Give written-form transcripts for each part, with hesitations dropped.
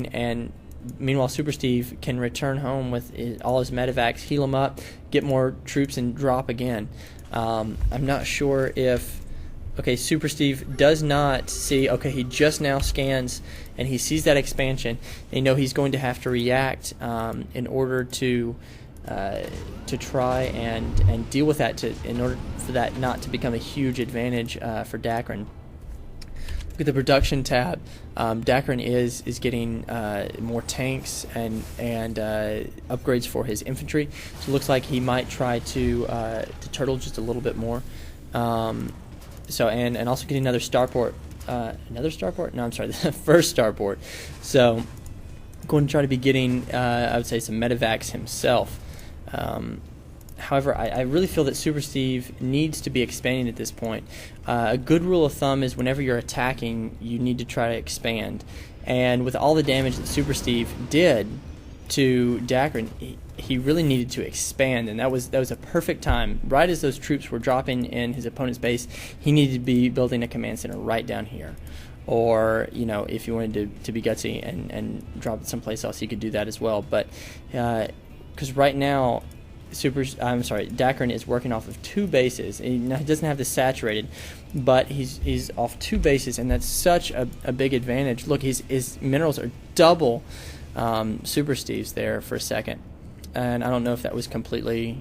and meanwhile SuperSteve can return home with all his medevacs, heal him up, get more troops, and drop again. I'm not sure if... Okay, SuperSteve does not see... Okay, he just now scans, and he sees that expansion. And you know he's going to have to react in order to try and deal with that, in order for that not to become a huge advantage for Dakrin. Look at the production tab. Dakrin is getting more tanks and upgrades for his infantry. So it looks like he might try to turtle just a little bit more. So and also getting another starport. Another starport? No, I'm sorry, the first starport. So going to try to be getting, I would say, some medevacs himself. However, I really feel that SuperSteve needs to be expanding at this point. A good rule of thumb is whenever you're attacking, you need to try to expand. And with all the damage that SuperSteve did to Dakrin, he really needed to expand, and that was a perfect time. Right as those troops were dropping in his opponent's base, he needed to be building a command center right down here. Or, you know, if you wanted to be gutsy and drop it someplace else, he could do that as well. But because right now, Dakrin is working off of 2 bases. He doesn't have this saturated, but he's off 2 bases, and that's such a big advantage. Look, his minerals are double SuperSteve's there for a second, and I don't know if that was completely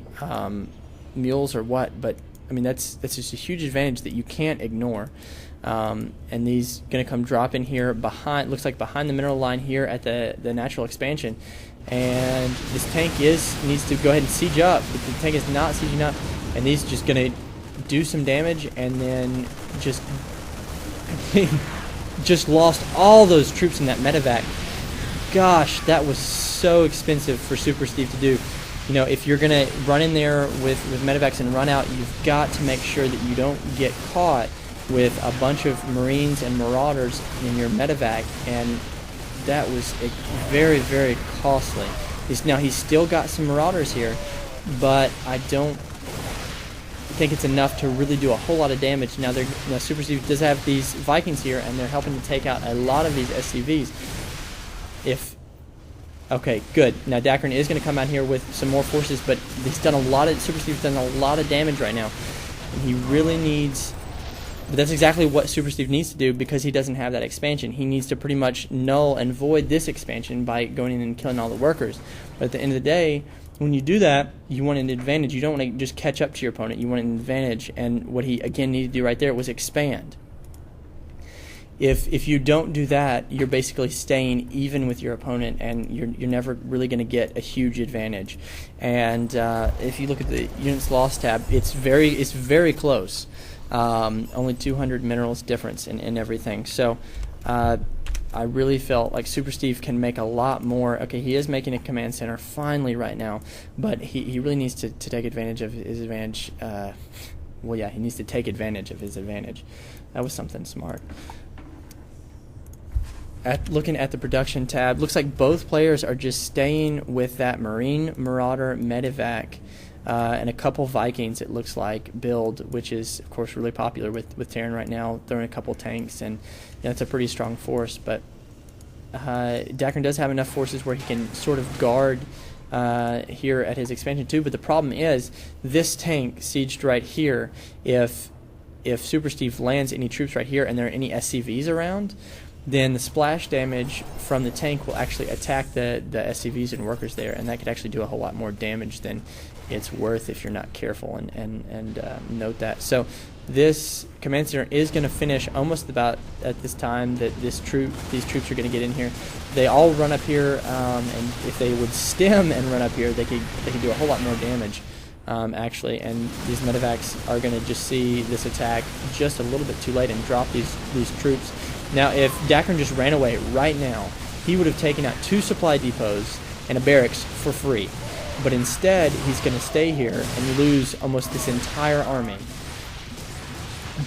mules or what, but I mean that's just a huge advantage that you can't ignore. And these going to come drop in here behind, looks like behind the mineral line here at the natural expansion. And this tank needs to go ahead and siege up, but the tank is not sieging up, and these just going to do some damage, and then just lost all those troops in that medevac. Gosh, that was so expensive for SuperSteve to do. You know, if you're going to run in there with medevacs and run out, you've got to make sure that you don't get caught with a bunch of Marines and Marauders in your medevac, and that was very, very costly. Now he's still got some Marauders here, but I don't think it's enough to really do a whole lot of damage. Now SuperSteve does have these Vikings here, and they're helping to take out a lot of these SCVs. Okay, good. Now Dakrin is going to come out here with some more forces, but SuperSteve's done a lot of damage right now, and he really needs. But that's exactly what SuperSteve needs to do, because he doesn't have that expansion. He needs to pretty much null and void this expansion by going in and killing all the workers. But at the end of the day, when you do that, you want an advantage. You don't want to just catch up to your opponent. You want an advantage. And what he, again, needed to do right there was expand. If you don't do that, you're basically staying even with your opponent, and you're never really going to get a huge advantage. And if you look at the units lost tab, it's very close. Only 200 minerals difference in everything. So I really felt like SuperSteve can make a lot more. Okay, he is making a command center finally right now, but he really needs to take advantage of his advantage. Well, yeah, he needs to take advantage of his advantage. That was something smart. Looking at the production tab, looks like both players are just staying with that Marine, Marauder, Medevac, and a couple Vikings, it looks like, build, which is, of course, really popular with Terran right now, throwing a couple tanks, and it's a pretty strong force. But Dakrin does have enough forces where he can sort of guard here at his expansion too, but the problem is this tank sieged right here. If SuperSteve lands any troops right here and there are any SCVs around, then the splash damage from the tank will actually attack the SCVs and workers there, and that could actually do a whole lot more damage than it's worth if you're not careful, and note that. So this command center is going to finish almost about at this time that these troops are going to get in here. They all run up here, and if they would stem and run up here, they could do a whole lot more damage. Actually, and these medevacs are going to just see this attack just a little bit too late and drop these troops. Now, if Dakrin just ran away right now, he would have taken out 2 supply depots and a barracks for free. But instead, he's going to stay here and lose almost this entire army.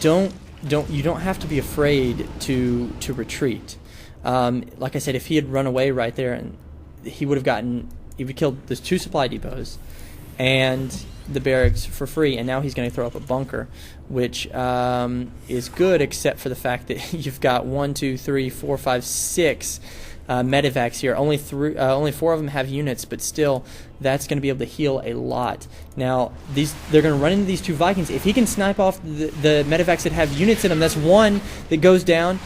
You don't have to be afraid to retreat. Like I said, if he had run away right there, and he would killed those 2 supply depots and the barracks for free, and now he's going to throw up a bunker, which is good, except for the fact that you've got 1, 2, 3, 4, 5, 6 medevacs here. Only 4 of them have units, but still, that's going to be able to heal a lot. Now, they're going to run into these 2 Vikings. If he can snipe off the medevacs that have units in them, that's 1 that goes down.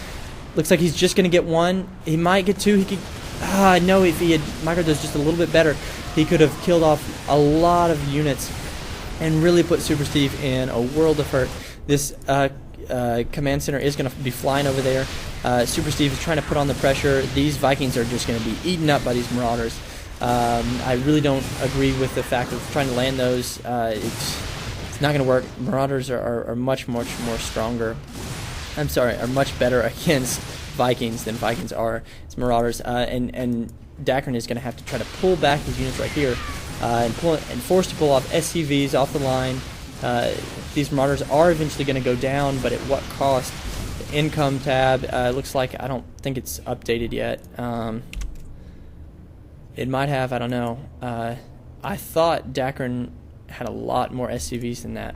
Looks like he's just going to get 1. He might get 2. He could. No, if he had microdosed just a little bit better, he could have killed off a lot of units and really put SuperSteve in a world of hurt. This command center is going to be flying over there. SuperSteve is trying to put on the pressure. These Vikings are just going to be eaten up by these Marauders. I really don't agree with the fact of trying to land those. It's not going to work. Marauders are much more stronger. I'm sorry, are much better against Vikings than Vikings are. It's Marauders, and Dakrin is going to have to try to pull back his units right here, and forced to pull off SCVs off the line. These Marauders are eventually going to go down, but at what cost? The income tab looks like, I don't think it's updated yet. It might have, I don't know. I thought Dakrin had a lot more SCVs than that,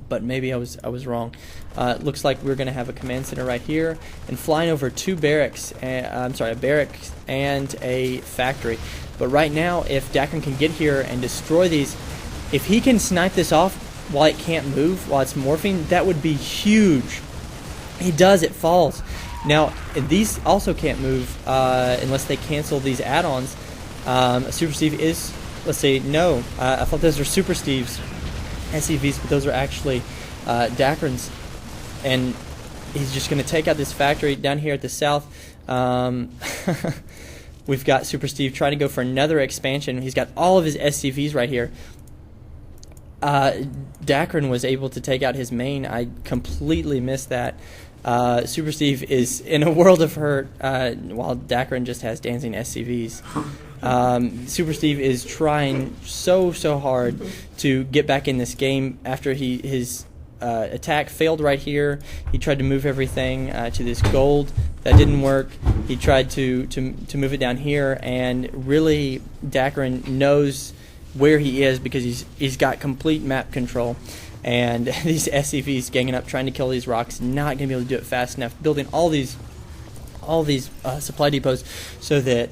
but maybe I was wrong. Looks like we're going to have a command center right here and flying over 2 barracks. A barrack and a factory. But right now, if Dakrin can get here and destroy these, if he can snipe this off while it can't move, while it's morphing, that would be huge. He does, it falls. Now, these also can't move unless they cancel these add-ons. SuperSteve is, let's say, no. I thought those were SuperSteve's SCVs, but those are actually Dakrin's. And he's just going to take out this factory down here at the south. We've got SuperSteve trying to go for another expansion. He's got all of his SCVs right here. Dakrin was able to take out his main. I completely missed that. SuperSteve is in a world of hurt, while Dakrin just has dancing SCVs. SuperSteve is trying so hard to get back in this game after his attack failed right here. He tried to move everything to this gold. That didn't work. He tried to move it down here, and really Dakrin knows where he is because he's got complete map control. And these SCVs ganging up, trying to kill these rocks, not going to be able to do it fast enough. Building all these supply depots so that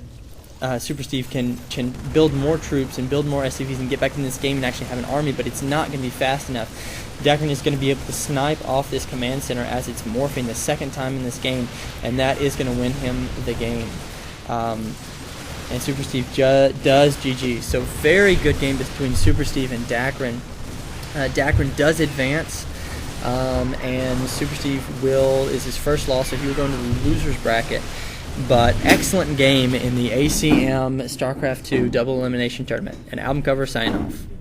SuperSteve can build more troops and build more SCVs and get back in this game and actually have an army, but it's not going to be fast enough. Dakrin is going to be able to snipe off this command center as it's morphing the 2nd time in this game, and that is going to win him the game. And SuperSteve does GG. So very good game between SuperSteve and Dakrin. Dakrin does advance, and SuperSteve is his first loss, so he will go into the loser's bracket. But excellent game in the ACM Starcraft 2 Double Elimination Tournament. An album cover sign off.